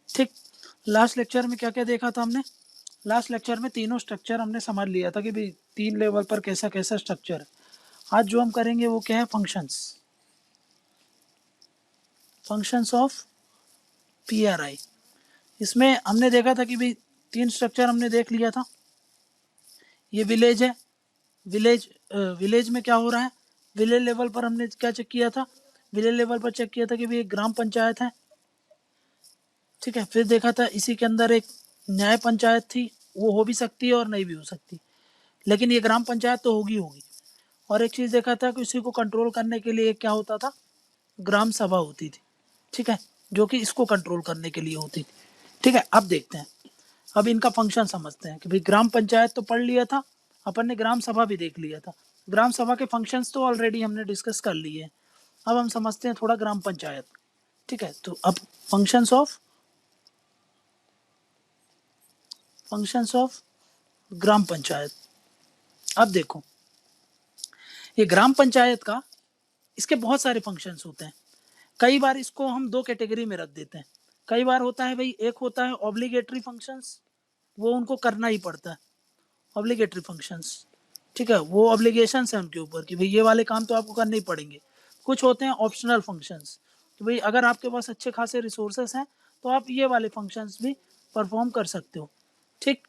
ठीक, last lecture में क्या क्या देखा था हमने? लास्ट लेक्चर में तीनों स्ट्रक्चर हमने समझ लिया था कि भाई 3 लेवल पर कैसा कैसा स्ट्रक्चर है। आज जो हम करेंगे वो क्या है? Functions of PRI। इसमें हमने देखा था कि भाई 3 स्ट्रक्चर हमने देख लिया था। ये विलेज है, विलेज में क्या हो रहा है? विलेज लेवल पर हमने क्या चेक किया था? विलेज लेवल पर चेक किया था कि भाई ग्राम पंचायत है, ठीक है। फिर देखा था इसी के अंदर एक न्याय पंचायत थी, वो हो भी सकती है और नहीं भी हो सकती, लेकिन ये ग्राम पंचायत तो होगी होगी। और एक चीज़ देखा था कि उसी को कंट्रोल करने के लिए क्या होता था? ग्राम सभा होती थी, ठीक है, जो कि इसको कंट्रोल करने के लिए होती थी, ठीक है। अब देखते हैं, अब इनका फंक्शन समझते हैं कि भाई ग्राम पंचायत तो पढ़ लिया था अपन ने, ग्राम सभा भी देख लिया था। ग्राम सभा के फंक्शंस तो ऑलरेडी हमने डिस्कस कर लिए हैं। अब हम समझते हैं थोड़ा ग्राम पंचायत, ठीक है। तो अब फंक्शंस ऑफ ग्राम पंचायत। अब देखो, ये ग्राम पंचायत का, इसके बहुत सारे फंक्शंस होते हैं। कई बार इसको हम 2 कैटेगरी में रख देते हैं। कई बार होता है भाई, एक होता है ऑब्लिगेटरी फंक्शंस, वो उनको करना ही पड़ता है, ऑब्लिगेटरी फंक्शंस, ठीक है, वो ऑब्लिगेशंस है उनके ऊपर कि भाई ये वाले काम तो आपको करने ही पड़ेंगे। कुछ होते हैं ऑप्शनल फंक्शंस कि भाई अगर आपके पास अच्छे खासे रिसोर्सेस हैं तो आप ये वाले फंक्शंस भी परफॉर्म कर सकते हो, ठीक।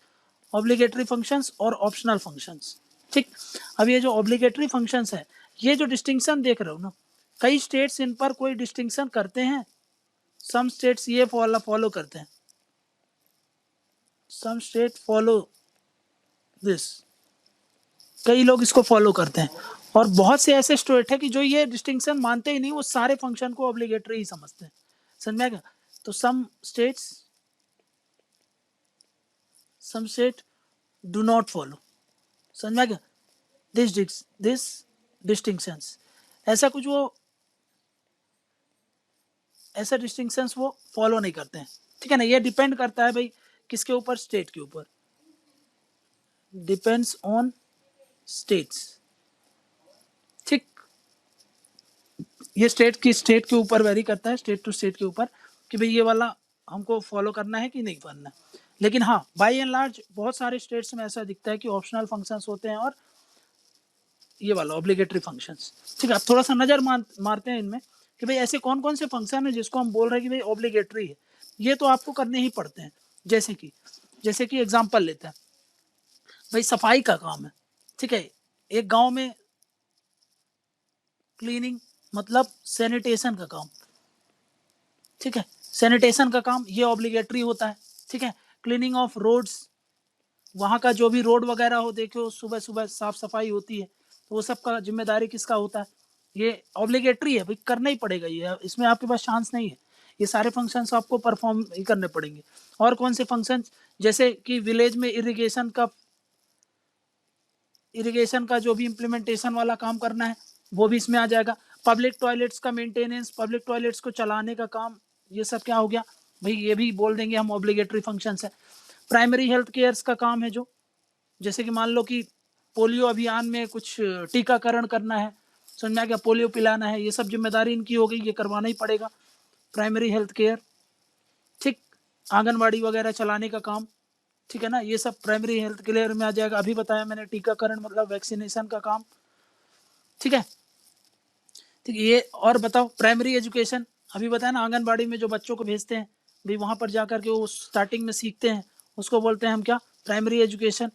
ऑब्लिगेटरी फंक्शंस और ऑप्शनल फंक्शंस, ठीक। अब ये जो ऑब्लिगेटरी फंक्शंस है, ये जो डिस्टिंक्शन देख रहे हो ना, कई स्टेट्स इन पर कोई डिस्टिंक्शन करते हैं। सम स्टेट्स ये फॉलो करते हैं, सम स्टेट फॉलो दिस, कई लोग इसको फॉलो करते हैं। और बहुत से ऐसे स्टेट है कि जो ये डिस्टिंक्शन मानते ही नहीं, वो सारे फंक्शन को ऑब्लिगेटरी ही समझते हैं, समझ में आएगा? तो some state do not follow, समझ में आएगा? दिस डिस्टिंक्शंस, ऐसा कुछ वो, ऐसा डिस्टिंक्शंस वो फॉलो नहीं करते हैं, ठीक है ना। ये डिपेंड करता है भाई किसके ऊपर? स्टेट के ऊपर, डिपेंड्स ऑन स्टेट्स, ठीक। ये स्टेट के ऊपर वेरी करता है, स्टेट टू स्टेट के ऊपर, कि भाई ये वाला हमको फॉलो करना है कि नहीं करना है। लेकिन हाँ, बाय एंड लार्ज बहुत सारे स्टेट्स में ऐसा दिखता है कि ऑप्शनल फंक्शंस होते हैं और ये वाला ऑब्लिगेटरी फंक्शंस, ठीक है। अब थोड़ा सा नजर मारते हैं इनमें कि भाई ऐसे कौन कौन से फंक्शन है जिसको हम बोल रहे हैं कि भाई ऑब्लिगेटरी है, ये तो आपको करने ही पड़ते हैं। जैसे कि एग्जाम्पल लेते हैं, भाई सफाई का काम है, ठीक है। एक गांव में क्लीनिंग मतलब सैनिटेशन का काम, ठीक है, सैनिटेशन का काम ये ऑब्लिगेटरी होता है, ठीक है। क्लीनिंग ऑफ रोड्स, वहाँ का जो भी रोड वगैरह हो, देखो सुबह सुबह साफ सफाई होती है, तो वो सब का जिम्मेदारी किसका होता है? ये ऑब्लिगेटरी है भाई, करना ही पड़ेगा ये, इसमें आपके पास चांस नहीं है। ये सारे फंक्शंस आपको परफॉर्म ही करने पड़ेंगे। और कौन से फंक्शंस? जैसे कि विलेज में इरिगेशन का जो भी इम्प्लीमेंटेशन वाला काम करना है, वो भी इसमें आ जाएगा। पब्लिक टॉयलेट्स का मेंटेनेंस, पब्लिक टॉयलेट्स को चलाने का काम, ये सब क्या हो गया भाई? ये भी बोल देंगे हम ऑब्लिगेटरी फंक्शंस है। प्राइमरी हेल्थ केयर्स का काम है, जो जैसे कि मान लो कि पोलियो अभियान में कुछ टीकाकरण करना है, समझ में आ गया, पोलियो पिलाना है, ये सब जिम्मेदारी इनकी हो गई, ये करवाना ही पड़ेगा, प्राइमरी हेल्थ केयर, ठीक। आंगनबाड़ी वगैरह चलाने का काम, ठीक है ना, ये सब प्राइमरी हेल्थ केयर में आ जाएगा। अभी बताया मैंने टीकाकरण मतलब वैक्सीनेशन का काम, ठीक है, ठीक है। ये और बताओ प्राइमरी एजुकेशन, अभी बताया ना, आंगनबाड़ी में जो बच्चों को भेजते हैं भाई, वहां पर जाकर के वो स्टार्टिंग में सीखते हैं, उसको बोलते हैं हम क्या? प्राइमरी एजुकेशन,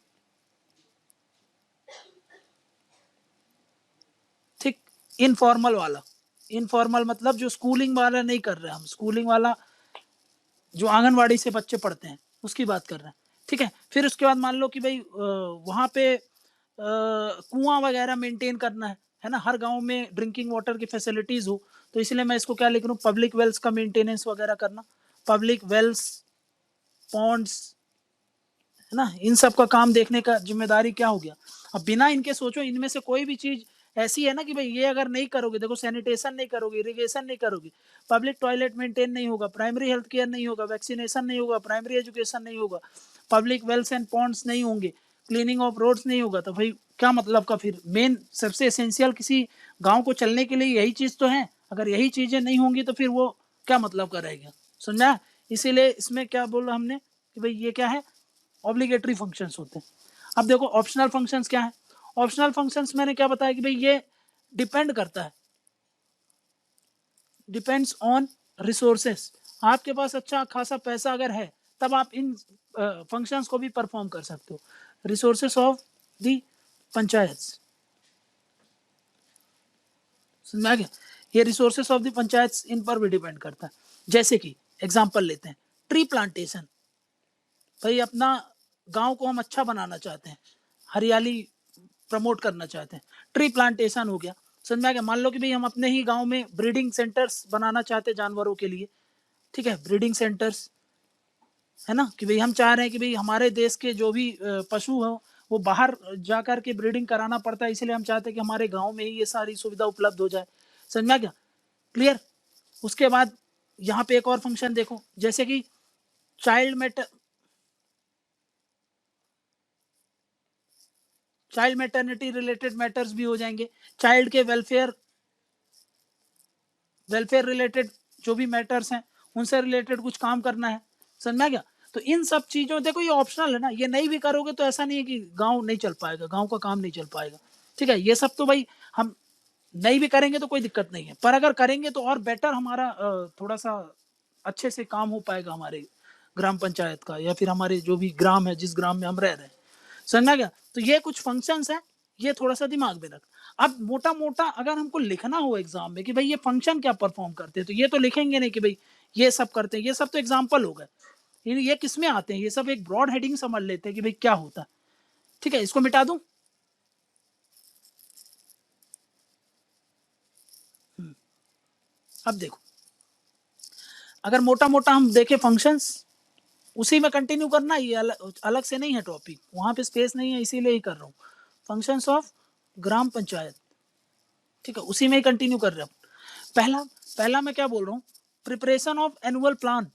ठीक। इनफॉर्मल मतलब जो स्कूलिंग वाला नहीं कर रहे हम, स्कूलिंग वाला जो आंगनबाड़ी से बच्चे पढ़ते हैं उसकी बात कर रहे हैं, ठीक है। फिर उसके बाद मान लो कि भाई वहाँ पे कुआं वगैरह मेंटेन करना है ना, हर गांव में ड्रिंकिंग वाटर की फैसिलिटीज हो, तो इसलिए मैं इसको क्या लिख रहा हूँ? पब्लिक वेल्स का मेंटेनेंस वगैरह करना, पब्लिक वेल्स, पॉन्ड्स, है ना, इन सब का काम देखने का जिम्मेदारी क्या हो गया? अब बिना इनके सोचो, इनमें से कोई भी चीज ऐसी है ना कि भाई ये अगर नहीं करोगे, देखो सैनिटेशन नहीं करोगे, इरिगेशन नहीं करोगे, पब्लिक टॉयलेट मेंटेन नहीं होगा, प्राइमरी हेल्थ केयर नहीं होगा, वैक्सीनेशन नहीं होगा, प्राइमरी एजुकेशन नहीं होगा, पब्लिक वेल्स एंड पॉन्ड्स नहीं होंगे, क्लीनिंग ऑफ रोड्स नहीं होगा तो भाई क्या मतलब का, फिर मेन सबसे एसेंशियल किसी गांव को चलने के लिए यही चीज तो है। अगर यही चीजें नहीं होंगी तो फिर वो क्या मतलब का रहेगा, समझा। इसीलिए इसमें क्या बोला हमने कि भाई ये क्या है, ऑब्लिगेटरी फंक्शंस होते हैं। अब देखो ऑप्शनल फंक्शंस क्या है। ऑप्शनल फंक्शंस मैंने क्या बताया कि भाई ये डिपेंड करता है, डिपेंड्स ऑन रिसोर्सेस। आपके पास अच्छा खासा पैसा अगर है तब आप इन फंक्शंस को भी परफॉर्म कर सकते हो। रिसोर्सेस ऑफ द पंचायत, समझ आ गया। ये रिसोर्सेस ऑफ द पंचायत इन पर भी डिपेंड करता है। जैसे कि एग्जांपल लेते हैं, ट्री प्लांटेशन। भाई अपना गांव को हम अच्छा बनाना चाहते हैं, हरियाली प्रमोट करना चाहते हैं, ट्री प्लांटेशन हो गया, समझ में आ गया। मान लो कि भाई हम अपने ही गांव में ब्रीडिंग सेंटर्स बनाना चाहते हैं जानवरों के लिए, ठीक है, ब्रीडिंग सेंटर्स, है ना, कि भाई हम चाह रहे हैं कि भाई हमारे देश के जो भी पशु हो वो बाहर जाकर के ब्रीडिंग कराना पड़ता है, इसलिए हम चाहते हैं कि हमारे गांव में ही ये सारी सुविधा उपलब्ध हो जाए, समझ में आ गया, क्लियर। उसके बाद यहाँ पे एक और फंक्शन देखो, जैसे कि चाइल्ड मैटरनिटी रिलेटेड मैटर्स भी हो जाएंगे, चाइल्ड के वेलफेयर रिलेटेड जो भी मैटर्स हैं उनसे रिलेटेड कुछ काम करना है, समझ में आ गया। तो इन सब चीजों, देखो ये ऑप्शनल है ना, ये नहीं भी करोगे तो ऐसा नहीं है कि गांव नहीं चल पाएगा, गांव का काम नहीं चल पाएगा, ठीक है। ये सब तो भाई हम नहीं भी करेंगे तो कोई दिक्कत नहीं है, पर अगर करेंगे तो और बेटर हमारा थोड़ा सा अच्छे से काम हो पाएगा हमारे ग्राम पंचायत का, या फिर हमारे जो भी ग्राम है जिस ग्राम में हम रह रहे हैं, समझ में गया। तो ये कुछ फंक्शंस हैं, ये थोड़ा सा दिमाग में रख। अब मोटा मोटा अगर हमको लिखना हो एग्जाम में कि भाई ये फंक्शन क्या परफॉर्म करते हैं, तो ये तो लिखेंगे नहीं कि भाई ये सब करते हैं, ये सब तो एग्जाम्पल हो गए, ये किस में आते हैं, ये सब एक ब्रॉड हेडिंग समझ लेते हैं कि भाई क्या होता है, ठीक है। इसको मिटा दूं, अब देखो अगर मोटा मोटा हम देखें फंक्शंस, उसी में कंटिन्यू करना, ये अलग से नहीं है टॉपिक, वहां पे स्पेस नहीं है इसीलिए ही कर रहा हूँ। फंक्शंस ऑफ ग्राम पंचायत, ठीक है, उसी में ही कंटिन्यू कर रहे हैं। पहला पहला मैं क्या बोल रहा हूँ, प्रिपरेशन ऑफ एनुअल प्लान,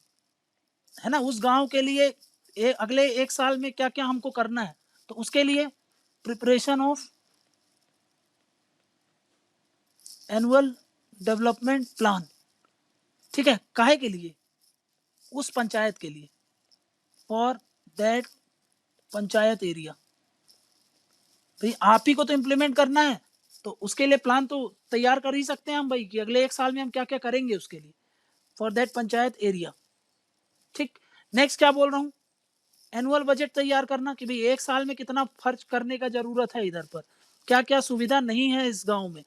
है ना, उस गांव के लिए अगले एक साल में क्या क्या हमको करना है, तो उसके लिए preparation of annual development plan, ठीक है, काहे के लिए, उस पंचायत के लिए, फॉर दैट पंचायत एरिया। भाई आप ही को तो इम्प्लीमेंट करना है, तो उसके लिए प्लान तो तैयार कर ही सकते हैं हम भाई, कि अगले एक साल में हम क्या क्या करेंगे उसके लिए, फॉर दैट पंचायत एरिया, ठीक। नेक्स्ट क्या बोल रहा हूँ, एनुअल बजट तैयार करना, कि भाई एक साल में कितना खर्च करने का जरूरत है इधर पर, क्या क्या सुविधा नहीं है इस गांव में,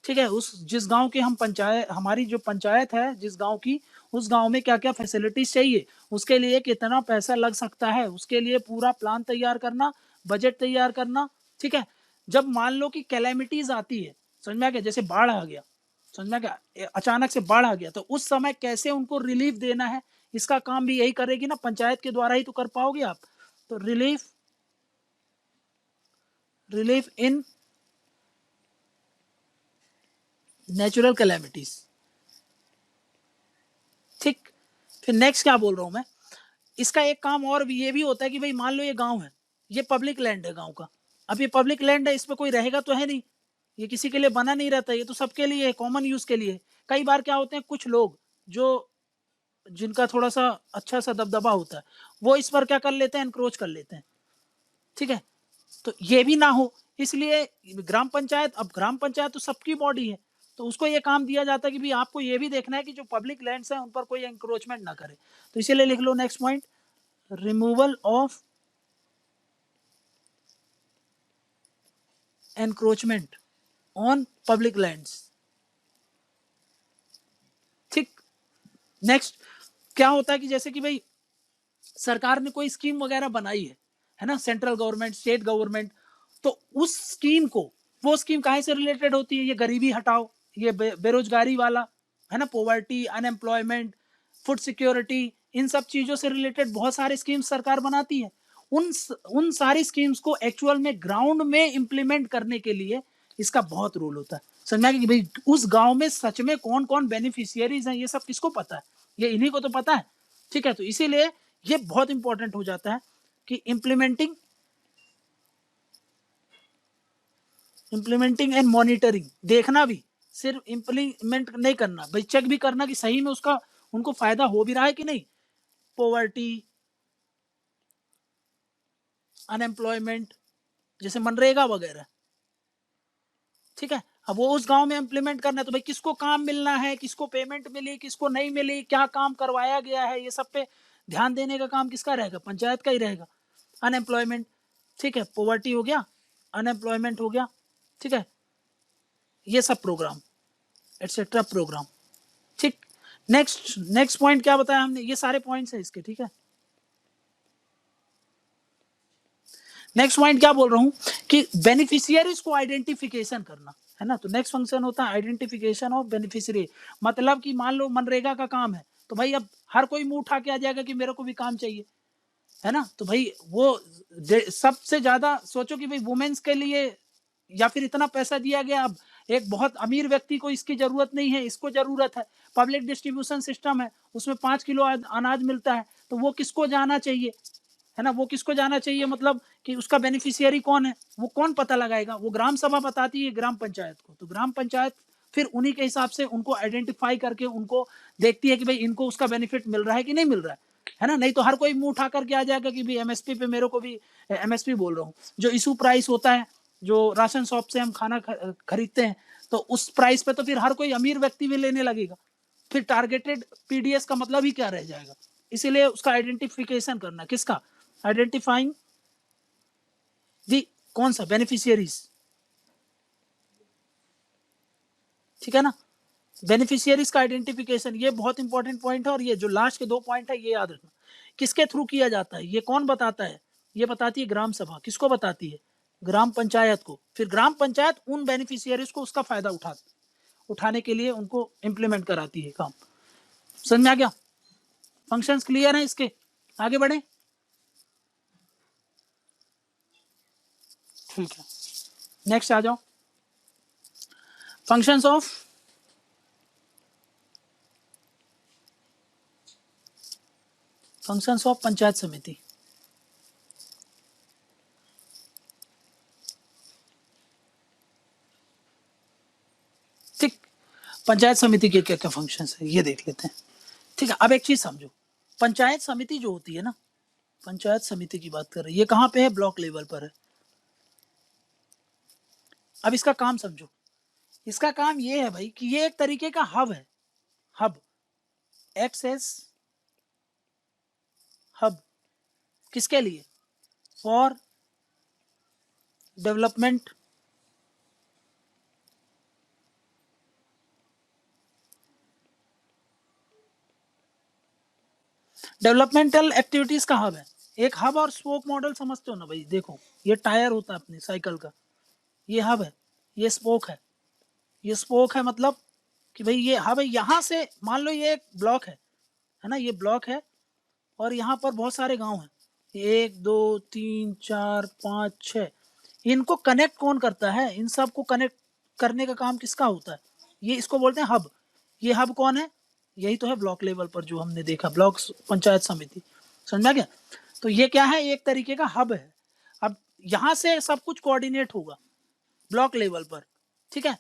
ठीक है, उस जिस गांव के हम पंचायत, हमारी जो पंचायत है जिस गांव की, उस गांव में क्या क्या फैसिलिटीज चाहिए, उसके लिए कितना पैसा लग सकता है, उसके लिए पूरा प्लान तैयार करना, बजट तैयार करना, ठीक है। जब मान लो कि कैलेमिटीज आती है, समझ में आ गया, जैसे बाढ़ आ गया, समझ में आ गया, अचानक से बाढ़ आ गया, तो उस समय कैसे उनको रिलीफ देना है, इसका काम भी यही करेगी ना, पंचायत के द्वारा ही तो कर पाओगे आप। तो रिलीफ इन नेचुरल कैलेमिटीज, ठीक। फिर नेक्स्ट क्या बोल रहा हूं मैं, इसका एक काम और भी ये भी होता है कि भाई मान लो ये गांव है, ये पब्लिक लैंड है गांव का, अब ये पब्लिक लैंड है, इस पर कोई रहेगा तो है नहीं, ये किसी के लिए बना नहीं रहता, ये तो सबके लिए है, कॉमन यूज के लिए। कई बार क्या होते हैं, कुछ लोग जो जिनका थोड़ा सा अच्छा सा दबदबा होता है, वो इस पर क्या कर लेते हैं, एनक्रोच कर लेते हैं, ठीक है। तो ये भी ना हो, इसलिए ग्राम पंचायत, अब ग्राम पंचायत तो सबकी बॉडी है, तो उसको ये काम दिया जाता है कि भाई आपको ये भी देखना है कि जो पब्लिक लैंड्स हैं उन पर कोई एंक्रोचमेंट ना करे, तो इसीलिए लिख लो next point, removal of encroachment on public lands, ठीक। नेक्स्ट क्या होता है कि जैसे कि भाई सरकार ने कोई स्कीम वगैरह बनाई है ना, सेंट्रल गवर्नमेंट, स्टेट गवर्नमेंट, तो उस स्कीम को, वो स्कीम काहे से रिलेटेड होती है, ये गरीबी हटाओ, ये बेरोजगारी वाला, है ना, पॉवर्टी, अनएम्प्लॉयमेंट, फूड सिक्योरिटी, इन सब चीजों से रिलेटेड बहुत सारे स्कीम्स सरकार बनाती है। उन उन सारी स्कीम्स को एक्चुअल में ग्राउंड में इंप्लीमेंट करने के लिए इसका बहुत रोल होता है, समझ में कि भाई उस गांव में सच में कौन कौन बेनिफिशियरीज हैं, ये सब किसको पता है, ये इन्हीं को तो पता है, ठीक है। तो इसीलिए ये बहुत इंपॉर्टेंट हो जाता है कि इम्प्लीमेंटिंग इम्प्लीमेंटिंग एंड मॉनिटरिंग, देखना भी, सिर्फ इम्प्लीमेंट नहीं करना भाई, चेक भी करना कि सही में उसका उनको फायदा हो भी रहा है कि नहीं। पॉवर्टी, अनएम्प्लॉयमेंट, जैसे मनरेगा वगैरह, ठीक है। अब वो उस गांव में इम्प्लीमेंट करना है तो भाई किसको काम मिलना है, किसको पेमेंट मिली, किसको नहीं मिली, क्या काम करवाया गया है, ये सब पे ध्यान देने का काम किसका रहेगा, पंचायत का ही रहेगा। अनएम्प्लॉयमेंट, ठीक है, पॉवर्टी हो गया, अनएम्प्लॉयमेंट हो गया, ठीक है, ये सब प्रोग्राम एटसेट्रा प्रोग्राम, ठीक। नेक्स्ट नेक्स्ट पॉइंट क्या बताया हमने, ये सारे पॉइंट्स हैं इसके, ठीक है। नेक्स्ट पॉइंट क्या बोल रहा हूं कि बेनिफिशियरीज को आइडेंटिफिकेशन करना है ना। तो नेक्स्ट फंक्शन होता है आइडेंटिफिकेशन ऑफ बेनिफिशियरी। मतलब कि मान लो मनरेगा का काम है तो भाई अब हर कोई मुंह उठा के आ जाएगा कि मेरे को भी काम चाहिए, है ना। तो भाई वो सबसे ज्यादा सोचो कि भाई वुमेन्स के लिए या फिर इतना पैसा दिया गया, अब एक बहुत अमीर व्यक्ति को इसकी जरूरत नहीं है, इसको जरूरत है। पब्लिक डिस्ट्रीब्यूशन सिस्टम है, उसमें 5 किलो अनाज मिलता है, तो वो किसको जाना चाहिए, है ना। वो किसको जाना चाहिए मतलब कि उसका बेनिफिशियरी कौन है, वो कौन पता लगाएगा, वो ग्राम सभा बताती है ग्राम पंचायत को। तो ग्राम पंचायत फिर उन्हीं के हिसाब से उनको आइडेंटिफाई करके उनको देखती है कि भाई इनको उसका बेनिफिट मिल रहा है कि नहीं मिल रहा है ना। नहीं तो हर कोई मुंह उठा करके आ जाएगा कि भाई एमएसपी पे मेरे को भी, एमएसपी बोल रहा हूँ, जो इशू प्राइस होता है, जो राशन शॉप से हम खाना खरीदते हैं, तो उस प्राइस पे तो फिर हर कोई अमीर व्यक्ति भी लेने लगेगा। फिर टारगेटेड पीडीएस का मतलब ही क्या रह जाएगा। इसीलिए उसका आइडेंटिफिकेशन करना, किसका, आइडेंटिफाइंग दी कौन सा बेनिफिशियरीज, ठीक है ना। बेनिफिशियरीज का आइडेंटिफिकेशन ये बहुत इंपॉर्टेंट पॉइंट है। और ये जो लास्ट के 2 पॉइंट है ये याद रखना। किसके थ्रू किया जाता है, ये कौन बताता है, ये बताती है ग्राम सभा। किसको बताती है, ग्राम पंचायत को। फिर ग्राम पंचायत उन बेनिफिशियरीज को उसका फायदा उठाने के लिए उनको इंप्लीमेंट कराती है काम। समझ में आ गया, फंक्शंस क्लियर हैं इसके, आगे बढ़े, ठीक है। नेक्स्ट आ जाओ, फंक्शंस ऑफ पंचायत समिति। ठीक, पंचायत समिति के क्या क्या फंक्शंस है ये देख लेते हैं, ठीक है। अब एक चीज समझो, पंचायत समिति जो होती है ना, पंचायत समिति की बात कर रहे हैं, ये कहाँ पे है, ब्लॉक लेवल पर है। अब इसका काम समझो, इसका काम ये है भाई कि ये एक तरीके का हब है, हब, एक्सेस हब, किसके लिए, फॉर डेवलपमेंट डेवलपमेंटल एक्टिविटीज का हब है। एक हब और स्पोक मॉडल समझते हो ना भाई, देखो ये टायर होता है अपने साइकिल का, ये हब है, ये स्पोक है, ये स्पोक है मतलब कि भाई ये हब है। यहाँ से मान लो ये एक ब्लॉक है ना, ये ब्लॉक है और यहाँ पर बहुत सारे गांव हैं, 1 2 3 4 5 6, इनको कनेक्ट कौन करता है, इन सब को कनेक्ट करने का काम किसका होता है, ये इसको बोलते हैं हब। ये हब कौन है, यही तो है ब्लॉक लेवल पर जो हमने देखा, ब्लॉक पंचायत समिति, समझ में गया। तो ये क्या है, एक तरीके का हब है। अब यहाँ से सब कुछ कोऑर्डिनेट होगा ब्लॉक लेवल पर, ठीक है।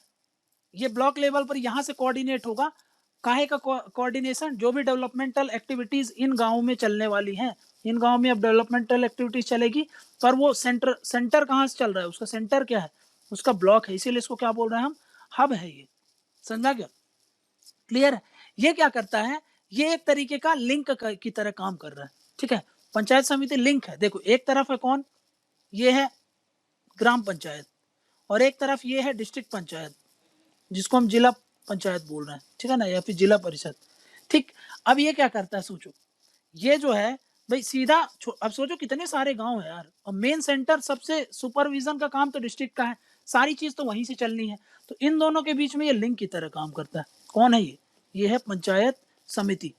ये ब्लॉक लेवल पर यहाँ से कोऑर्डिनेट होगा, काहे का कोऑर्डिनेशन, जो भी डेवलपमेंटल एक्टिविटीज इन गाँव में चलने वाली हैं, इन गाँव में अब डेवलपमेंटल एक्टिविटीज चलेगी, पर वो सेंटर कहाँ से चल रहा है, उसका सेंटर क्या है, उसका ब्लॉक है, इसीलिए इसको क्या बोल रहे हैं हम, हब है ये, समझा क्या, क्लियर है। ये क्या करता है, ये एक तरीके का लिंक की तरह काम कर रहा है, ठीक है। पंचायत समिति लिंक है, देखो एक तरफ है कौन, ये है ग्राम पंचायत, और एक तरफ ये है डिस्ट्रिक्ट पंचायत, जिसको हम जिला पंचायत बोल रहे हैं, ठीक है ना, या फिर जिला परिषद, ठीक। अब ये क्या करता है, सोचो ये जो है भाई सीधा, अब सोचो कितने सारे गांव है यार, और मेन सेंटर सबसे सुपरविजन का काम तो डिस्ट्रिक्ट का है, सारी चीज तो वहीं से चलनी है, तो इन दोनों के बीच में ये लिंक की तरह काम करता है। कौन है ये है पंचायत समिति।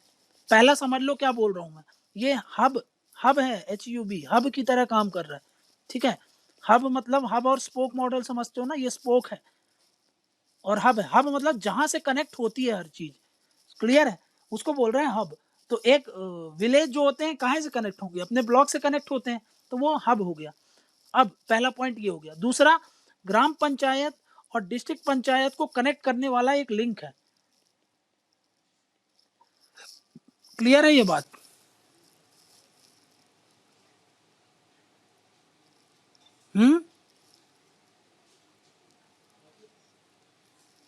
पहला समझ लो क्या बोल रहा हूं मैं, ये हब है, HUB, हब की तरह काम कर रहा है, ठीक है। हब मतलब हब और स्पोक मॉडल समझते हो ना, ये स्पोक है और हब है, हब मतलब जहां से कनेक्ट होती है हर चीज, क्लियर है, उसको बोल रहे हैं हब। तो एक विलेज जो होते हैं कहाँ से कनेक्ट होंगे, अपने ब्लॉक से कनेक्ट होते हैं, तो वो हब हो गया। अब पहला पॉइंट ये हो गया। दूसरा, ग्राम पंचायत और डिस्ट्रिक्ट पंचायत को कनेक्ट करने वाला एक लिंक है। क्लियर है ये बात?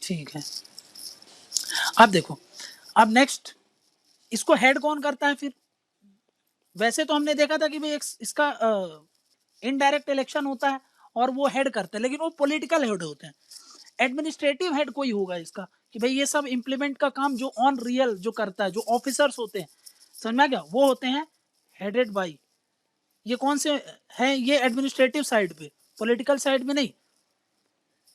ठीक है। अब देखो, अब नेक्स्ट इसको हेड कौन करता है फिर? वैसे तो हमने देखा था कि भाई एक इसका इनडायरेक्ट इलेक्शन होता है और वो हेड करते हैं, लेकिन वो पॉलिटिकल हेड होते हैं। एडमिनिस्ट्रेटिव हेड कोई होगा इसका कि भाई ये सब इंप्लीमेंट का काम जो ऑन रियल जो करता है, जो ऑफिसर्स होते हैं, समझ में आ गया, वो होते हैं हेडेड बाई। ये कौन से हैं? ये एडमिनिस्ट्रेटिव साइड पे, पॉलिटिकल साइड में नहीं,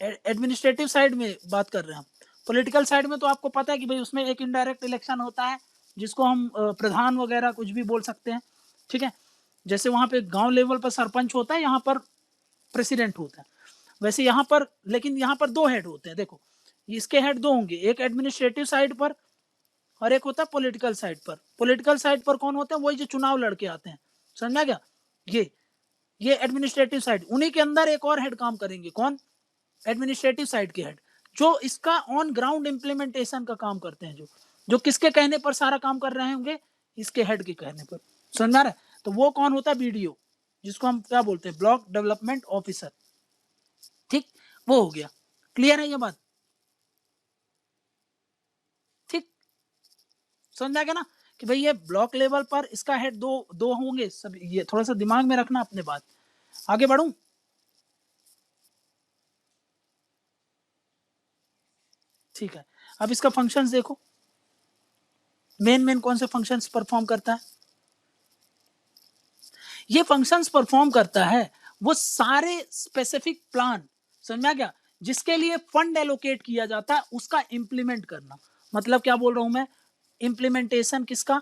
एडमिनिस्ट्रेटिव साइड में बात कर रहे हैं हम। पॉलिटिकल साइड में तो आपको पता है कि भाई उसमें एक इनडायरेक्ट इलेक्शन होता है जिसको हम प्रधान वगैरह कुछ भी बोल सकते हैं, ठीक है। जैसे वहां पे गांव लेवल पर सरपंच होता है, यहाँ पर प्रेसिडेंट होता है। वैसे यहाँ पर, लेकिन यहाँ पर दो हेड होते हैं। देखो, इसके हेड दो होंगे, एक एडमिनिस्ट्रेटिव साइड पर और एक होता है पॉलिटिकल साइड पर। पॉलिटिकल साइड पर कौन होते हैं? वही जो चुनाव लड़के आते हैं, समझ में आ गया? ये एडमिनिस्ट्रेटिव साइड, उन्हीं के अंदर एक और हेड काम करेंगे। कौन? एडमिनिस्ट्रेटिव साइड के हेड, जो इसका ऑन ग्राउंड इम्प्लीमेंटेशन का काम करते हैं, जो किसके कहने पर सारा काम कर रहे होंगे? इसके हेड के कहने पर, समझ में आ रहा है? तो वो कौन होता है? बीडीओ, जिसको हम क्या बोलते हैं? Block development officer. ठीक, वो हो गया। क्लियर है ये बात? ठीक, समझ आ गया ना कि भाई ये ब्लॉक लेवल पर इसका हेड दो दो होंगे सब। ये थोड़ा सा दिमाग में रखना अपने बात। आगे बढ़ूं? ठीक है। अब इसका फंक्शंस देखो, मेन कौन से फंक्शंस परफॉर्म करता है? ये फंक्शंस परफॉर्म करता है वो सारे स्पेसिफिक प्लान, समझ में आ गया, जिसके लिए फंड एलोकेट किया जाता है उसका इंप्लीमेंट करना। मतलब क्या बोल रहा हूं मैं? इंप्लीमेंटेशन किसका?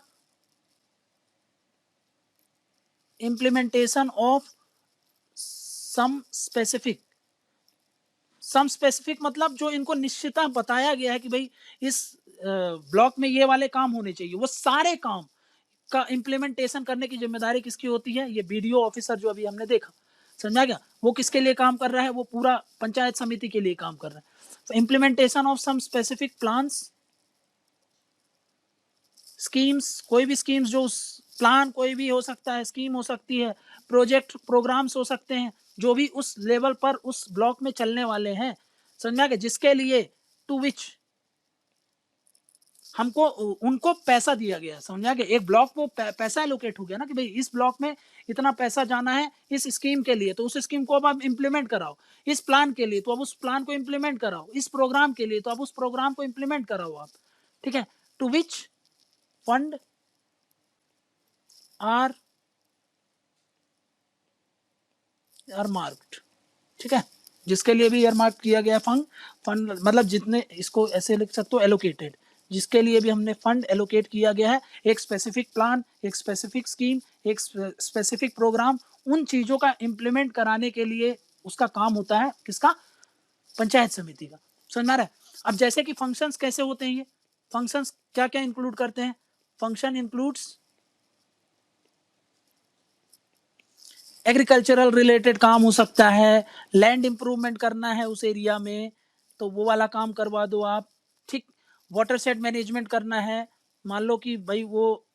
Implementation of some specific. Some specific मतलब जो इनको निश्चितः बताया गया है कि भाई इस ब्लॉक में ये वाले काम होने चाहिए, वो सारे काम का इम्प्लीमेंटेशन करने की जिम्मेदारी किसकी होती है? ये बीडीओ ऑफिसर जो अभी हमने देखा, समझा गया? वो किसके लिए काम कर रहा है? वो पूरा पंचायत समिति के लिए काम कर रहा है। तो implementation of some specific plans, schemes, कोई भी स्कीम्स, जो प्लान कोई भी हो सकता है, स्कीम हो सकती है, प्रोजेक्ट प्रोग्राम्स हो सकते हैं, जो भी उस लेवल पर उस ब्लॉक में चलने वाले हैं, समझा गया, जिसके लिए टू विच हमको उनको पैसा दिया गया, समझा गया? एक ब्लॉक को पैसा एलोकेट हो गया ना कि भाई इस ब्लॉक में इतना पैसा जाना है इस स्कीम के लिए, तो उस स्कीम को अब आप इम्प्लीमेंट कराओ। इस प्लान के लिए तो अब उस प्लान को इम्प्लीमेंट कराओ। इस प्रोग्राम के लिए तो अब उस प्रोग्राम को इम्प्लीमेंट कराओ आप, ठीक है। To which fund are marked, ठीक है, जिसके लिए भी मार्क किया गया फंड। फंड मतलब जितने, इसको ऐसे लिख सकते हो, एलोकेटेड, जिसके लिए भी हमने फंड एलोकेट किया गया है, एक स्पेसिफिक प्लान, एक स्पेसिफिक स्कीम, एक स्पेसिफिक प्रोग्राम, उन चीजों का इंप्लीमेंट कराने के लिए उसका काम होता है किसका? पंचायत समिति का। समझ में आ रहा है? अब जैसे कि फंक्शंस कैसे होते हैं, ये फंक्शंस क्या क्या इंक्लूड करते हैं? फंक्शन इंक्लूड्स एग्रीकल्चरल रिलेटेड काम हो सकता है, लैंड इंप्रूवमेंट करना है उस एरिया में तो वो वाला काम करवा दो आप, ठीक। वाटर सेट मैनेजमेंट करना है, मान लो कि भाई वो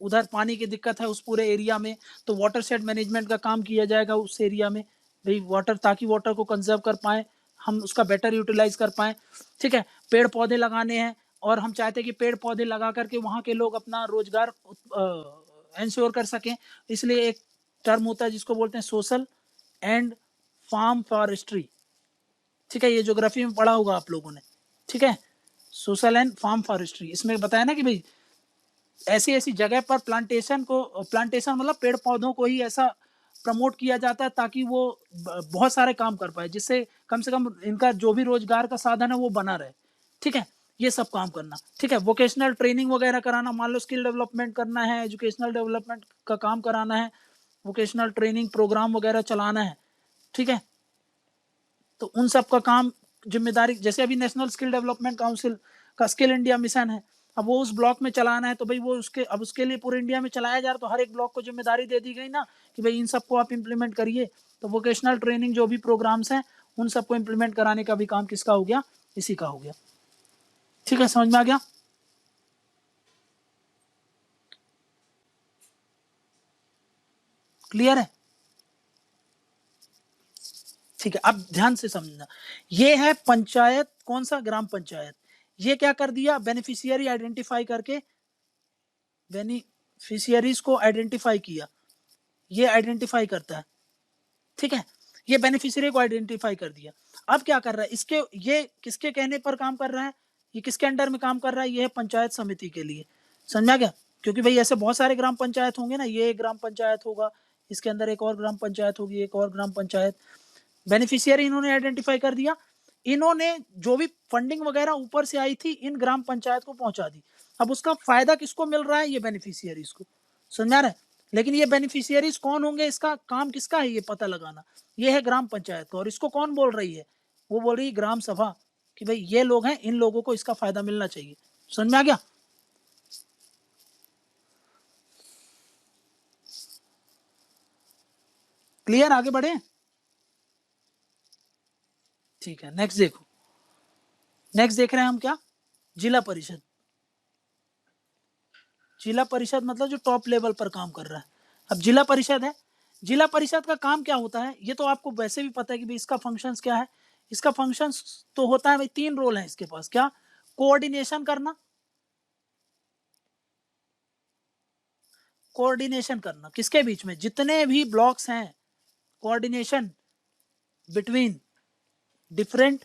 उधर पानी की दिक्कत है उस पूरे एरिया में, तो वाटर सेट मैनेजमेंट का काम किया जाएगा उस एरिया में, भाई वाटर, ताकि वाटर को कंजर्व कर पाए, हम उसका बेटर यूटिलाइज कर पाए, ठीक है। पेड़ पौधे लगाने हैं और हम चाहते हैं कि पेड़ पौधे लगा करके वहाँ के लोग अपना रोजगार इंश्योर कर सकें, इसलिए एक टर्म होता है जिसको बोलते हैं सोशल एंड फार्म फॉरेस्ट्री, ठीक है। ये ज्योग्राफी में पढ़ा होगा आप लोगों ने, ठीक है। सोशल एंड फार्म फॉरेस्ट्री, इसमें बताया ना कि भाई ऐसी ऐसी जगह पर प्लांटेशन को, प्लांटेशन मतलब पेड़ पौधों को ही ऐसा प्रमोट किया जाता है ताकि वो बहुत सारे काम कर पाए, जिससे कम से कम इनका जो भी रोजगार का साधन है वो बना रहे, ठीक है। ये सब काम करना, ठीक है। वोकेशनल ट्रेनिंग वगैरह कराना, मान लो स्किल डेवलपमेंट करना है, एजुकेशनल डेवलपमेंट का काम कराना है, वोकेशनल ट्रेनिंग प्रोग्राम वगैरह चलाना है, ठीक है। तो उन सब का काम जिम्मेदारी, जैसे अभी नेशनल स्किल डेवलपमेंट काउंसिल का स्किल इंडिया मिशन है, अब वो उस ब्लॉक में चलाना है, तो भाई वो उसके, अब उसके लिए पूरे इंडिया में चलाया जा रहा, तो हर एक ब्लॉक को जिम्मेदारी दे दी गई ना कि भाई इन सबको आप इम्प्लीमेंट करिए। तो वोकेशनल ट्रेनिंग जो भी प्रोग्राम्स हैं उन सबको इंप्लीमेंट कराने का भी काम किसका हो गया, इसी का हो गया। ठीक है, समझ में आ गया? क्लियर है? ठीक है, अब ध्यान से समझना, ये है पंचायत, कौन सा, ग्राम पंचायत। ये क्या कर दिया, बेनिफिशियरी आइडेंटिफाई करके, बेनिफिशियरीज को आइडेंटिफाई किया, ये आइडेंटिफाई करता है। ठीक है, ये बेनिफिशियरी को आइडेंटिफाई कर दिया। अब क्या कर रहा है, इसके, ये किसके कहने पर काम कर रहा है, ये किसके अंडर में काम कर रहा है, ये है पंचायत समिति के लिए। समझा गया? क्योंकि भाई ऐसे बहुत सारे ग्राम पंचायत होंगे ना, ये एक ग्राम पंचायत होगा, इसके अंदर एक और ग्राम पंचायत होगी, एक और ग्राम पंचायत। बेनिफिशियरी इन्होंने आइडेंटिफाई कर दिया, इन्होंने जो भी फंडिंग वगैरह ऊपर से आई थी इन ग्राम पंचायत को पहुंचा दी। अब उसका फायदा किसको मिल रहा है, ये बेनिफिशियरीज को। समझा रहे? लेकिन ये बेनिफिशियरीज कौन होंगे, इसका काम किसका है ये पता लगाना, ये है ग्राम पंचायत का। और इसको कौन बोल रही है, वो बोल रही है ग्राम सभा, कि भाई ये लोग हैं, इन लोगों को इसका फायदा मिलना चाहिए। समझ में आ गया? क्लियर? आगे बढ़े? ठीक है, नेक्स्ट देखो। नेक्स्ट देख रहे हैं हम क्या, जिला परिषद। जिला परिषद मतलब जो टॉप लेवल पर काम कर रहा है। अब जिला परिषद है, जिला परिषद का काम क्या होता है, ये तो आपको वैसे भी पता है कि भाई इसका फंक्शंस क्या है। इसका फंक्शंस तो होता है भाई, 3 रोल है इसके पास। क्या? कोऑर्डिनेशन करना, कोऑर्डिनेशन करना किसके बीच में, जितने भी ब्लॉक्स हैं, कोऑर्डिनेशन बिटवीन डिफरेंट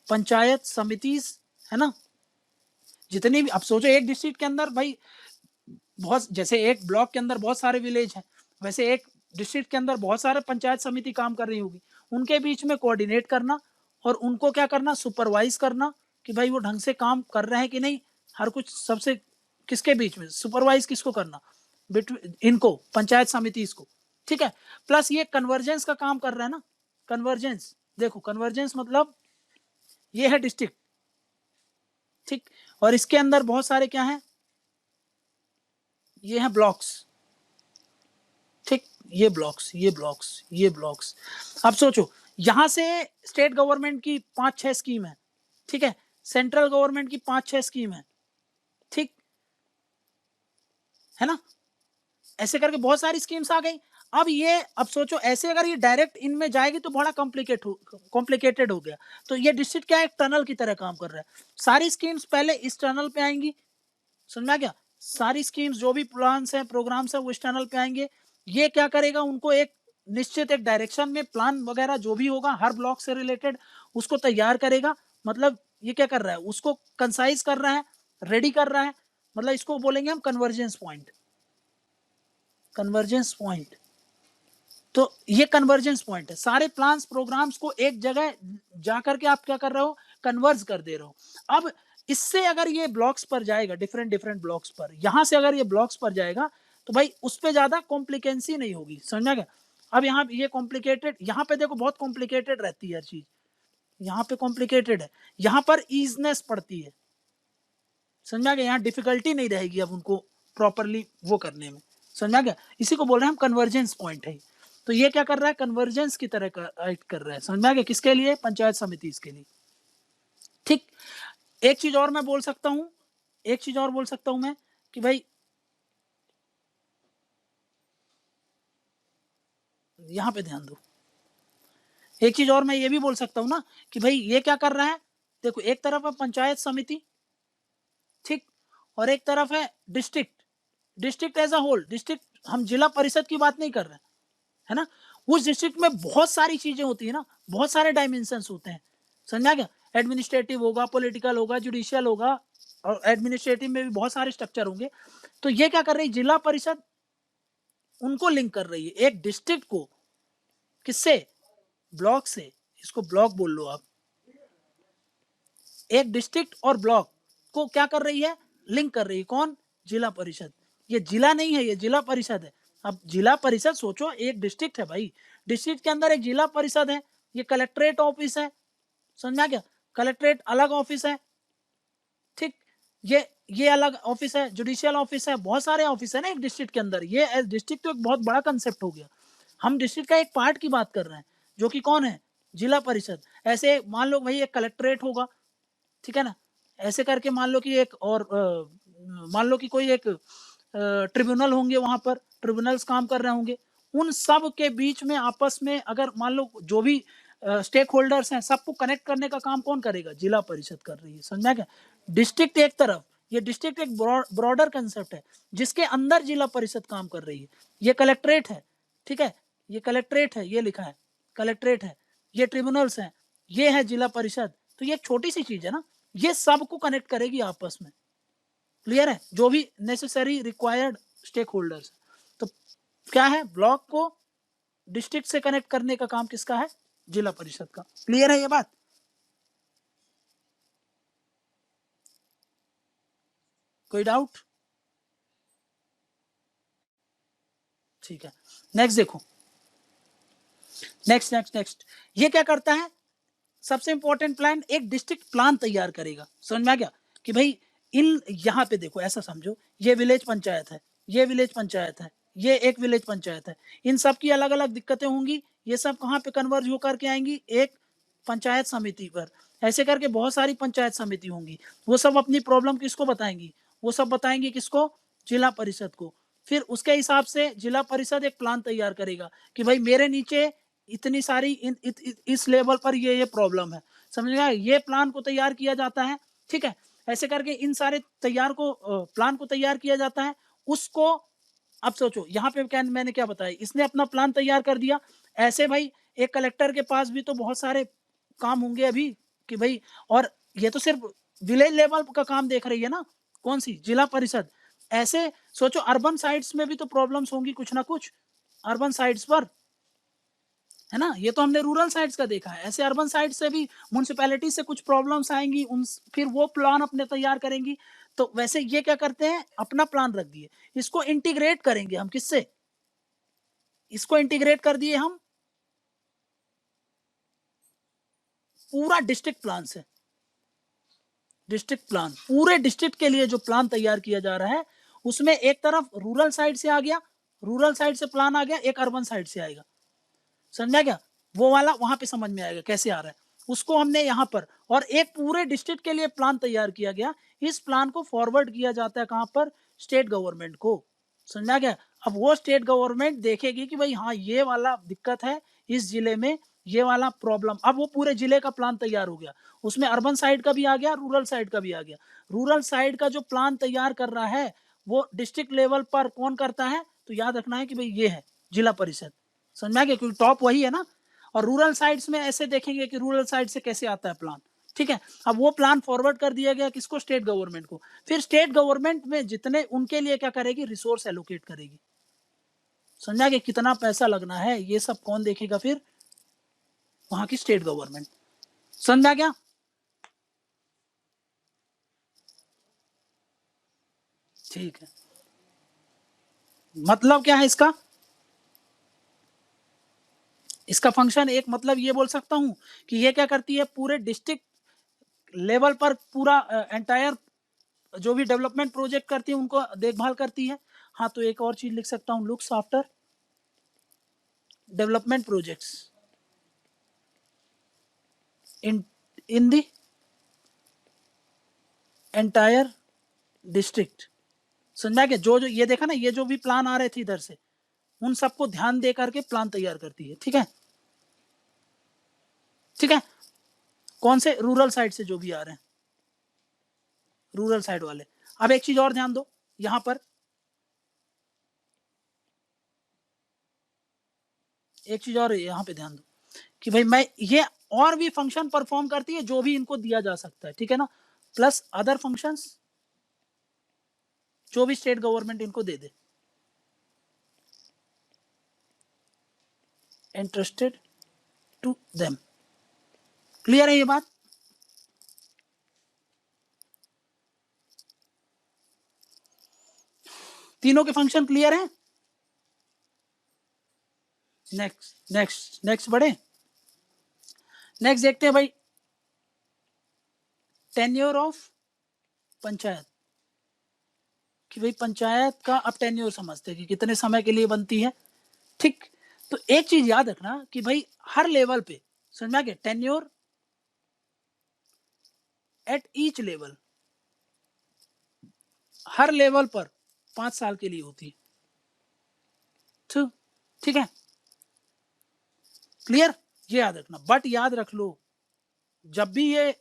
पंचायत समितिज, है ना। जितनी भी, अब सोचो एक डिस्ट्रिक्ट के अंदर भाई बहुत, जैसे एक ब्लॉक के अंदर बहुत सारे विलेज हैं, वैसे एक डिस्ट्रिक्ट के अंदर बहुत सारे पंचायत समिति काम कर रही होगी, उनके बीच में कोऑर्डिनेट करना और उनको क्या करना, सुपरवाइज करना कि भाई वो ढंग से काम कर रहे हैं कि नहीं, हर कुछ सबसे, किसके बीच में सुपरवाइज किसको करना, इनको पंचायत समिति इसको। ठीक है, प्लस ये कन्वर्जेंस का काम कर रहा है ना, कन्वर्जेंस, देखो कन्वर्जेंस मतलब ये है डिस्ट्रिक्ट, ठीक, और इसके अंदर बहुत सारे क्या हैं, ये हैं ब्लॉक्स, ठीक, ये ब्लॉक्स, ये ब्लॉक्स, ये ब्लॉक्स। अब सोचो यहां से स्टेट गवर्नमेंट की 5-6 स्कीम है, ठीक है, सेंट्रल गवर्नमेंट की 5-6 स्कीम है, ठीक है ना, ऐसे करके बहुत सारी स्कीम्स आ गई। अब ये, अब सोचो ऐसे अगर ये डायरेक्ट इनमें जाएगी तो बड़ा कॉम्प्लिकेटेड हो गया। तो ये डिस्ट्रिक्ट क्या है, एक टनल की तरह काम कर रहा है, सारी स्कीम्स पहले इस टनल पे आएंगी। समझा क्या? सारी स्कीम्स जो भी प्लान्स हैं, प्रोग्राम्स हैं, वो इस टनल पे आएंगे। ये क्या करेगा, उनको एक निश्चित एक डायरेक्शन में प्लान वगैरह जो भी होगा हर ब्लॉक से रिलेटेड उसको तैयार करेगा। मतलब ये क्या कर रहा है, उसको कंसाइज कर रहा है, रेडी कर रहा है। मतलब इसको बोलेंगे हम कन्वर्जेंस पॉइंट, कन्वर्जेंस पॉइंट। तो ये कन्वर्जेंस पॉइंट है, सारे प्लान्स प्रोग्राम्स को एक जगह जाकर के आप क्या कर रहे हो, कन्वर्ज कर दे रहे हो। अब इससे अगर ये ब्लॉक्स पर जाएगा, डिफरेंट डिफरेंट ब्लॉक्स पर, यहां से अगर ये ब्लॉक्स पर जाएगा तो भाई उस पर ज्यादा कॉम्प्लिकेंसी नहीं होगी। समझा क्या? अब यहाँ ये कॉम्प्लिकेटेड, यहाँ पे देखो बहुत कॉम्प्लिकेटेड रहती है हर चीज, यहाँ पे कॉम्प्लिकेटेड है, यहाँ पर ईजनेस पड़ती है। समझा गया? यहाँ डिफिकल्टी नहीं रहेगी अब उनको प्रॉपरली वो करने में। समझा गया? इसी को बोल रहे हैं हम कन्वर्जेंस पॉइंट है। तो ये क्या कर रहा है, कन्वर्जेंस की तरह एक्ट कर रहा है। समझ में आ गया? किसके लिए, पंचायत समिति के लिए। ठीक, एक चीज और मैं बोल सकता हूं, एक चीज और बोल सकता हूं मैं कि भाई यहां पे ध्यान दो, एक चीज और मैं ये भी बोल सकता हूं ना कि भाई ये क्या कर रहा है, देखो एक तरफ है पंचायत समिति, ठीक, और एक तरफ है district, district as a whole, district, हम जिला परिषद की बात नहीं कर रहे, है ना। उस डिस्ट्रिक्ट में बहुत सारी चीजें होती है ना, बहुत सारे डायमेंशंस होते हैं। समझा क्या? एडमिनिस्ट्रेटिव होगा, पॉलिटिकल होगा, जुडिशियल होगा, और एडमिनिस्ट्रेटिव में भी बहुत सारे स्ट्रक्चर होंगे। तो ये क्या कर रही है, जिला परिषद उनको लिंक कर रही है, एक डिस्ट्रिक्ट को किससे, ब्लॉक से, इसको ब्लॉक बोल लो आप, एक डिस्ट्रिक्ट और ब्लॉक को क्या कर रही है, लिंक कर रही है। कौन? जिला परिषद। ये जिला नहीं है, ये जिला परिषद है। अब जिला परिषद सोचो एक डिस्ट्रिक्ट है भाई, डिस्ट्रिक्ट के अंदर एक जिला परिषद है, ये कलेक्ट्रेट ऑफिस है। समझा क्या? कलेक्ट्रेट अलग ऑफिस है, ठीक, ये अलग ऑफिस है, जुडिशियल ऑफिस है, बहुत सारे ऑफिस है ना एक डिस्ट्रिक्ट के अंदर। ये डिस्ट्रिक्ट तो एक बहुत बड़ा कंसेप्ट हो गया, हम डिस्ट्रिक्ट का एक पार्ट की बात कर रहे हैं, जो कि कौन है, जिला परिषद। ऐसे मान लो भाई एक कलेक्ट्रेट होगा, ठीक है ना, ऐसे करके मान लो कि एक और मान लो कि कोई एक ट्रिब्यूनल होंगे, वहां पर ट्रिब्यूनल्स काम कर रहे होंगे, उन सब के बीच में आपस में अगर मान लो जो भी स्टेक होल्डर्स हैं सबको कनेक्ट करने का काम कौन करेगा? जिला परिषद कर रही है। समझा क्या? डिस्ट्रिक्ट एक तरफ, ये डिस्ट्रिक्ट एक ब्रॉडर कंसेप्ट है जिसके अंदर जिला परिषद काम कर रही है। ये कलेक्ट्रेट है, ठीक है, ये कलेक्ट्रेट है, ये लिखा है कलेक्ट्रेट है, ये ट्रिब्यूनल्स हैं, ये है जिला परिषद। तो ये एक छोटी सी चीज है ना, ये सबको कनेक्ट करेगी आपस में। क्लियर है? जो भी नेसेसरी रिक्वायर्ड स्टेक होल्डर्स। तो क्या है? ब्लॉक को डिस्ट्रिक्ट से कनेक्ट करने का काम किसका है? जिला परिषद का। क्लियर है ये बात? कोई डाउट? ठीक है, नेक्स्ट देखो, नेक्स्ट नेक्स्ट नेक्स्ट ये क्या करता है? सबसे इंपॉर्टेंट प्लान, एक डिस्ट्रिक्ट प्लान तैयार करेगा। समझ में आ गया कि भाई इन यहाँ पे देखो, ऐसा समझो ये विलेज पंचायत है, ये विलेज पंचायत है, ये एक विलेज पंचायत है, इन सब की अलग अलग दिक्कतें होंगी, ये सब कहाँ पे कन्वर्ज होकर के आएंगी? एक पंचायत समिति पर। ऐसे करके बहुत सारी पंचायत समिति होंगी, वो सब अपनी प्रॉब्लम किसको बताएंगी? वो सब बताएंगे किसको? जिला परिषद को। फिर उसके हिसाब से जिला परिषद एक प्लान तैयार करेगा कि भाई मेरे नीचे इतनी सारी इस लेवल पर ये प्रॉब्लम है। समझ गया? ये प्लान को तैयार किया जाता है, ठीक है। ऐसे करके इन सारे तैयार को प्लान को तैयार किया जाता है। उसको अब सोचो यहाँ पे क्या मैंने क्या बताया, इसने अपना प्लान तैयार कर दिया। ऐसे भाई एक कलेक्टर के पास भी तो बहुत सारे काम होंगे अभी कि भाई, और ये तो सिर्फ विलेज लेवल का काम देख रही है ना, कौन सी? जिला परिषद। ऐसे सोचो अर्बन साइट्स में भी तो प्रॉब्लम्स होंगी कुछ ना कुछ, अर्बन साइट्स पर, है ना। ये तो हमने रूरल साइड्स का देखा है, ऐसे अर्बन साइड से भी म्यूनसिपैलिटी से कुछ प्रॉब्लम्स आएंगी, उन फिर वो प्लान अपने तैयार करेंगी। तो वैसे ये क्या करते हैं? अपना प्लान रख दिए, इसको इंटीग्रेट करेंगे हम किससे? इसको इंटीग्रेट कर दिए हम पूरा डिस्ट्रिक्ट प्लान से। डिस्ट्रिक्ट प्लान, पूरे डिस्ट्रिक्ट के लिए जो प्लान तैयार किया जा रहा है, उसमें एक तरफ रूरल साइड से आ गया, रूरल साइड से प्लान आ गया, एक अर्बन साइड से आएगा। समझा क्या? वो वाला वहां पे समझ में आएगा कैसे आ रहा है, उसको हमने यहाँ पर, और एक पूरे डिस्ट्रिक्ट के लिए प्लान तैयार किया गया। इस प्लान को फॉरवर्ड किया जाता है कहां पर? स्टेट गवर्नमेंट को। समझा क्या? अब वो स्टेट गवर्नमेंट देखेगी कि भाई हाँ ये वाला दिक्कत है इस जिले में, ये वाला प्रॉब्लम। अब वो पूरे जिले का प्लान तैयार हो गया, उसमें अर्बन साइड का भी आ गया, रूरल साइड का भी आ गया। रूरल साइड का जो प्लान तैयार कर रहा है वो डिस्ट्रिक्ट लेवल पर कौन करता है? तो याद रखना है कि भाई ये है जिला परिषद। समझ में आ गया? क्योंकि टॉप वही है ना। और रूरल साइड्स में ऐसे देखेंगे कि रूरल साइड से कैसे आता है प्लान, ठीक है। अब वो प्लान फॉरवर्ड कर दिया गया किसको? स्टेट गवर्नमेंट को। फिर स्टेट गवर्नमेंट में जितने उनके लिए क्या करेगी? रिसोर्स एलोकेट करेगी। समझा कि कितना पैसा लगना है, ये सब कौन देखेगा? फिर वहां की स्टेट गवर्नमेंट। समझा क्या? ठीक है, मतलब क्या है इसका? इसका फंक्शन एक मतलब ये बोल सकता हूं कि ये क्या करती है? पूरे डिस्ट्रिक्ट लेवल पर पूरा एंटायर जो भी डेवलपमेंट प्रोजेक्ट करती है उनको देखभाल करती है। हाँ, तो एक और चीज लिख सकता हूँ, looks after development projects in the entire district. समझा के? जो जो ये देखा ना, ये जो भी प्लान आ रहे थे इधर से, उन सबको ध्यान दे करके प्लान तैयार करती है, ठीक है। ठीक है, कौन से? रूरल साइड से जो भी आ रहे हैं, रूरल साइड वाले। अब एक चीज और ध्यान दो यहां पर, एक चीज और यहां पे ध्यान दो कि भाई मैं ये और भी फंक्शन परफॉर्म करती है जो भी इनको दिया जा सकता है, ठीक है ना, प्लस अदर फंक्शंस जो भी स्टेट गवर्नमेंट इनको दे दे। Interested to them. क्लियर है ये बात? तीनों के फंक्शन क्लियर है? नेक्स्ट नेक्स्ट नेक्स्ट बढ़े। नेक्स्ट देखते हैं भाई, टेन्योर ऑफ पंचायत। कि भाई पंचायत का अब टेन्योर समझते हैं कि कितने समय के लिए बनती है, ठीक। तो एक चीज याद रखना कि भाई हर लेवल पे समझ में आ गया? Tenure at each level, her level पर 5 साल के लिए होती है। ठीक है, क्लियर? ये याद रखना। बट याद रख लो, जब भी ये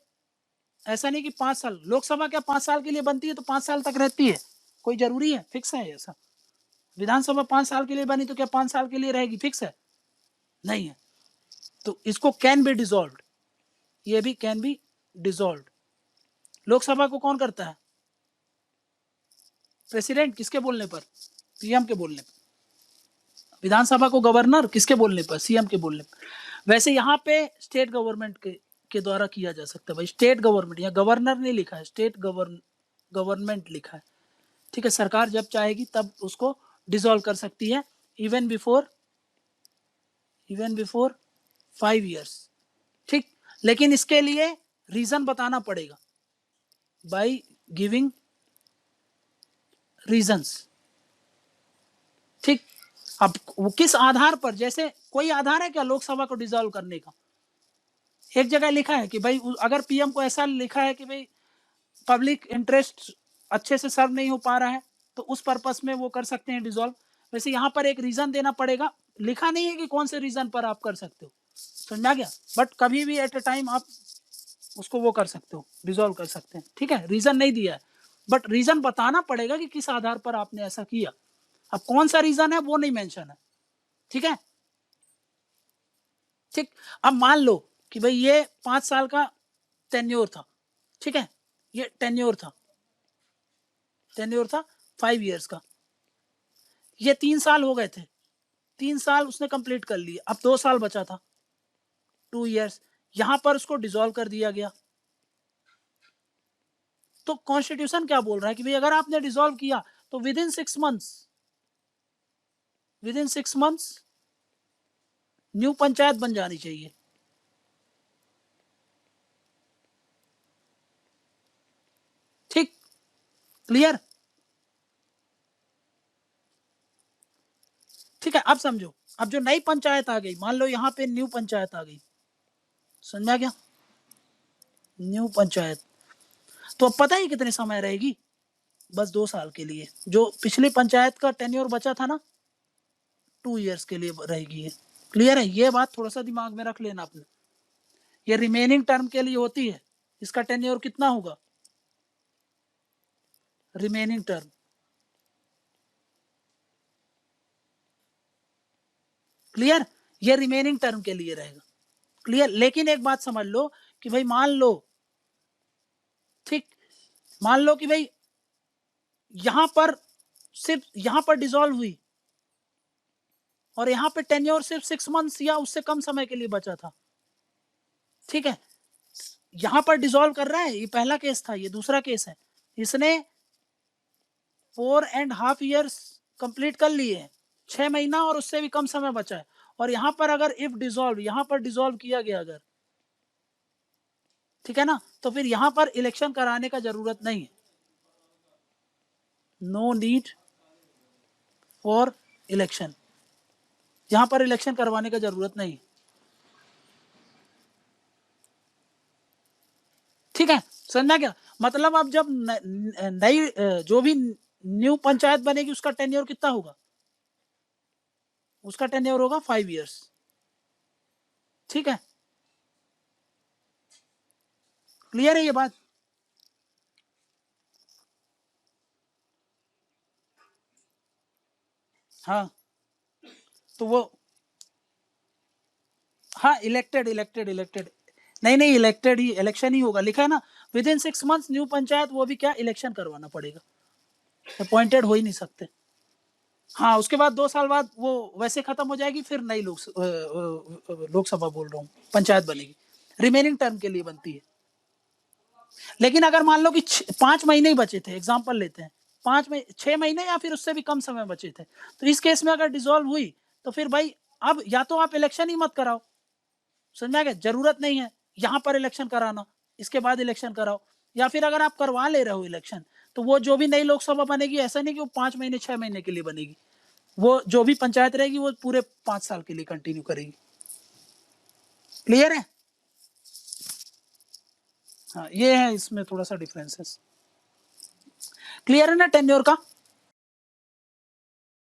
ऐसा नहीं कि 5 साल, लोकसभा क्या 5 साल के लिए बनती है तो 5 साल तक रहती है? कोई जरूरी है? फिक्स है ऐसा? विधानसभा 5 साल के लिए बनी तो क्या 5 साल के लिए रहेगी? फिक्स है? नहीं है। तो इसको कैन बी डिसॉल्व्ड, ये भी कैन बी डिसॉल्व्ड। लोकसभा को कौन करता है? प्रेसिडेंट, किसके बोलने पर? पीएम के बोलने पर। विधानसभा को गवर्नर, किसके बोलने पर? सीएम के बोलने पर। वैसे यहाँ पे स्टेट गवर्नमेंट के द्वारा किया जा सकता है भाई। स्टेट गवर्नमेंट, यहाँ गवर्नर नहीं लिखा है, स्टेट गवर्नमेंट लिखा है। ठीक है, सरकार जब चाहेगी तब उसको डिसॉल्व कर सकती है, इवन बिफोर 5 ईयर्स। ठीक, लेकिन इसके लिए रीजन बताना पड़ेगा, बाय गिविंग रीजंस। ठीक, अब वो किस आधार पर? जैसे कोई आधार है क्या लोकसभा को डिसॉल्व करने का? एक जगह लिखा है कि भाई अगर पीएम को ऐसा लिखा है कि भाई पब्लिक इंटरेस्ट अच्छे से सर्व नहीं हो पा रहा है तो उस पर्पस में वो कर सकते हैं डिसॉल्व। वैसे यहाँ पर एक रीजन देना पड़ेगा, लिखा नहीं है कि कौन से रीजन पर आप कर सकते हो, समझ में आ गया? बट कभी भी एट अ टाइम आप उसको वो कर सकते हो, डिसॉल्व कर सकते हैं। ठीक है, रीजन नहीं दिया है, बट रीजन बताना पड़ेगा कि किस आधार पर आपने ऐसा किया। अब कौन सा रीजन है वो नहीं मेंशन है। ठीक है, ठीक। अब मान लो कि भाई ये 5 साल का टेन्योर था। ठीक है, ये टेन्योर था 5 ईयर्स का। ये 3 साल हो गए थे, 3 साल उसने कंप्लीट कर लिए, अब 2 साल बचा था, 2 ईयर्स। यहां पर उसको डिसॉल्व कर दिया गया। तो कॉन्स्टिट्यूशन क्या बोल रहा है कि भाई अगर आपने डिसॉल्व किया तो with in 6 months new panchayat बन जानी चाहिए। ठीक, क्लियर? ठीक है, अब समझो, अब जो नई पंचायत आ गई, मान लो यहाँ पे न्यू पंचायत आ गई, समझा क्या? न्यू पंचायत तो अब पता ही कितने समय रहेगी? बस 2 साल के लिए। जो पिछली पंचायत का टेन्योर बचा था ना, 2 ईयर्स के लिए रहेगी ये। क्लियर है? ये बात थोड़ा सा दिमाग में रख लेना अपने। ये रिमेनिंग टर्म के लिए होती है। इसका टेन्योर कितना होगा? Remaining term. क्लियर? ये रिमेनिंग टर्म के लिए रहेगा। क्लियर? लेकिन एक बात समझ लो कि भाई मान लो, ठीक, मान लो कि भाई यहां पर सिर्फ यहां पर डिसॉल्व हुई और यहां पे टेन्योर सिर्फ 6 मंथ्स या उससे कम समय के लिए बचा था। ठीक है, यहां पर डिसॉल्व कर रहा है, ये पहला केस था, ये दूसरा केस है। इसने 4.5 ईयर्स कंप्लीट कर लिए हैं, 6 महीना और उससे भी कम समय बचा है। और यहां पर अगर इफ डिसॉल्व, यहां पर डिसॉल्व किया गया अगर, ठीक है ना, तो फिर यहां पर इलेक्शन कराने का जरूरत नहीं है। नो नीड फॉर इलेक्शन, यहां पर इलेक्शन करवाने का जरूरत नहीं। ठीक है, समझना क्या मतलब? अब जब नई जो भी न्यू पंचायत बनेगी उसका टेन्योर कितना होगा? उसका टेन्योर होगा 5 ईयर्स। ठीक है, क्लियर है ये बात? हाँ, तो वो, हाँ, इलेक्टेड नहीं, इलेक्टेड ही, इलेक्शन ही होगा, लिखा है ना with in 6 months new panchayat. वो भी क्या, इलेक्शन करवाना पड़ेगा, अपॉइंटेड हो ही नहीं सकते। हाँ, उसके बाद 2 साल बाद वो वैसे खत्म हो जाएगी, फिर नई लोकसभा बोल रहा हूँ, पंचायत बनेगी, रिमेनिंग टर्म के लिए बनती है। लेकिन अगर मान लो कि 5 महीने ही बचे थे, एग्जाम्पल लेते हैं, 6 महीने या फिर उससे भी कम समय बचे थे, तो इस केस में अगर डिसॉल्व हुई तो फिर भाई अब या तो आप इलेक्शन ही मत कराओ, समझ में गया? जरूरत नहीं है यहां पर इलेक्शन कराना, इसके बाद इलेक्शन कराओ। या फिर अगर आप करवा ले रहे हो इलेक्शन, तो वो जो भी नई लोकसभा बनेगी, ऐसा नहीं कि वो 5 महीने 6 महीने के लिए बनेगी, वो जो भी पंचायत रहेगी वो पूरे 5 साल के लिए कंटिन्यू करेगी। क्लियर है? हाँ, ये है इसमें थोड़ा सा डिफरेंसेस। क्लियर है ना टेन्योर का?